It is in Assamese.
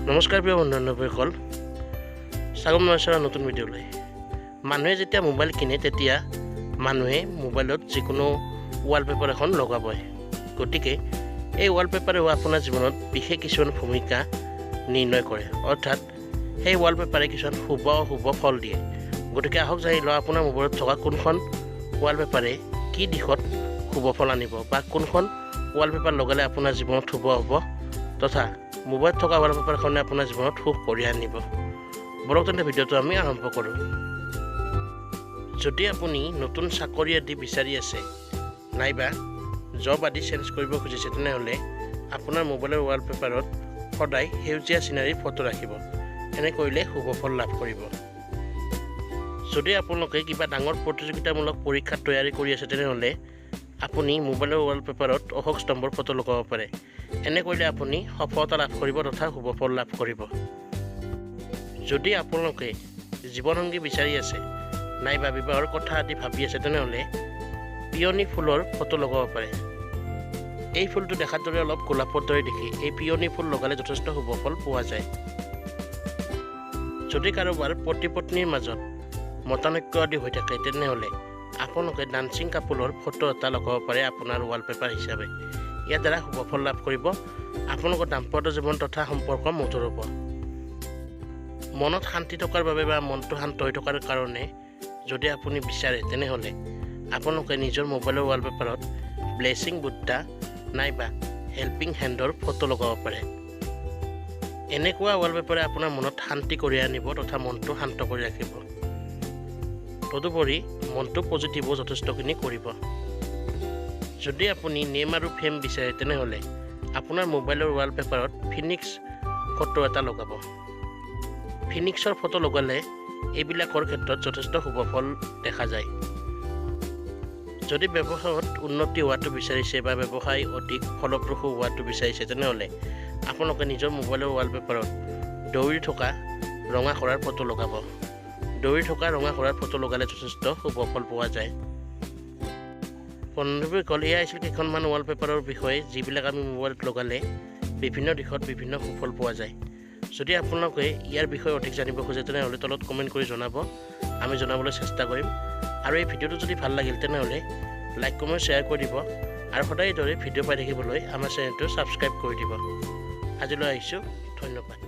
নমস্কাৰ প্ৰিয় বন্ধুসকল, স্বাগতম জনাইছোঁ নতুন ভিডিঅ'লৈ। মানুহে যেতিয়া মোবাইল কিনে তেতিয়া মানুহে মোবাইলত যিকোনো ৱালপেপাৰ এখন লগাবই। গতিকে এই ৱালপেপাৰে আপোনাৰ জীৱনত বিশেষ কিছুমান ভূমিকা নিৰ্ণয় কৰে, অৰ্থাৎ সেই ৱালপেপাৰে কিছুমান শুভ অশুভ ফল দিয়ে। গতিকে আহক জানি লওঁ আপোনাৰ মোবাইলত থকা কোনখন ৱালপেপাৰে কি দিশত শুভ ফল আনিব বা কোনখন ৱালপেপাৰ লগালে আপোনাৰ জীৱনত শুভ হ'ব তথা মোবাইলত থকা ৱালপেপাৰখনে আপোনাৰ জীৱনত সুখ কঢ়িয়াই আনিব। বলক তেন্তে ভিডিঅ'টো আমি আৰম্ভ কৰোঁ। যদি আপুনি নতুন চাকৰি আদি বিচাৰি আছে নাইবা জব আদি চেঞ্জ কৰিব খুজিছে, তেনেহ'লে আপোনাৰ মোবাইলৰ ৱালপেপাৰত সদায় সেউজীয়া চিনাৰীৰ ফটো ৰাখিব। এনে কৰিলে শুভ ফল লাভ কৰিব। যদি আপোনালোকে কিবা ডাঙৰ প্ৰতিযোগিতামূলক পৰীক্ষাত তৈয়াৰী কৰি আছে, তেনেহ'লে আপুনি মোবাইলৰ ৱালপেপাৰত অশোক স্তম্ভৰ ফটো লগাব পাৰে। এনে কৰিলে আপুনি সফলতা লাভ কৰিব তথা শুভ ফল লাভ কৰিব। যদি আপোনালোকে জীৱনসংগী বিচাৰি আছে নাইবা বিবাহৰ কথা আদি ভাবি আছে, তেনেহ'লে পিয়নি ফুলৰ ফটো লগাব পাৰে। এই ফুলটো দেখাৰ দৰে অলপ গোলাপৰ দৰে দেখি এই পিয়নি ফুল লগালে যথেষ্ট শুভ ফল পোৱা যায়। যদি কাৰোবাৰ পতি পত্নীৰ মাজত মতানৈক্য আদি হৈ থাকে, তেনেহ'লে আপোনালোকে ডান্সিং কাপোলৰ ফটো এটা লগাব পাৰে আপোনাৰ ৱালপেপাৰ হিচাপে। ইয়াৰ দ্বাৰা শুভ ফল লাভ কৰিব। আপোনালোকৰ দাম্পত্য জীৱন তথা সম্পৰ্ক মধুৰ হ'ব। মনত শান্তি থকাৰ বাবে বা মনটো শান্ত হৈ থকাৰ কাৰণে যদি আপুনি বিচাৰে, তেনেহ'লে আপোনালোকে নিজৰ মোবাইলৰ ৱালপেপাৰত ব্লেছিং বুদ্ধা নাইবা হেল্পিং হেণ্ডৰ ফটো লগাব পাৰে। এনেকুৱা ৱালপেপাৰে আপোনাৰ মনত শান্তি কঢ়িয়াই আনিব তথা মনটো শান্ত কৰি ৰাখিব। তদুপৰি মনটো পজিটিভো যথেষ্টখিনি কৰিব। যদি আপুনি নেম আৰু ফেম বিচাৰে, তেনেহ'লে আপোনাৰ মোবাইলৰ ৱালপেপাৰত ফিনিক্স ফটো এটা লগাব। ফিনিক্সৰ ফটো লগালে এইবিলাকৰ ক্ষেত্ৰত যথেষ্ট শুভ ফল দেখা যায়। যদি ব্যৱসায়ত উন্নতি হোৱাটো বিচাৰিছে বা ব্যৱসায় অধিক ফলপ্ৰসূ হোৱাটো বিচাৰিছে, তেনেহ'লে আপোনালোকে নিজৰ মোবাইলৰ ৱালপেপাৰত দৌৰি থকা ৰঙা কৰাৰ ফটো লগাব। দৌৰি থকা ৰঙা কৰাৰ ফটো লগালে যথেষ্ট শুভ ফল পোৱা যায়। বন্ধুসকল, এয়া আছিল কেইখনমান ৱালপেপাৰৰ বিষয়ে যিবিলাক আমি মোবাইলত লগালে বিভিন্ন দিশত বিভিন্ন সুফল পোৱা যায়। যদি আপোনালোকে ইয়াৰ বিষয়ে অধিক জানিব খোজে, তেনেহ'লে তলত কমেণ্ট কৰি জনাব, আমি জনাবলৈ চেষ্টা কৰিম। আৰু এই ভিডিঅ'টো যদি ভাল লাগিল, তেনেহ'লে লাইক কমেণ্ট শ্বেয়াৰ কৰি দিব আৰু সদায় দৰে ভিডিঅ' পাই থাকিবলৈ আমাৰ চেনেলটো ছাবস্ক্ৰাইব কৰি দিব। আজিলৈ আহিছোঁ, ধন্যবাদ।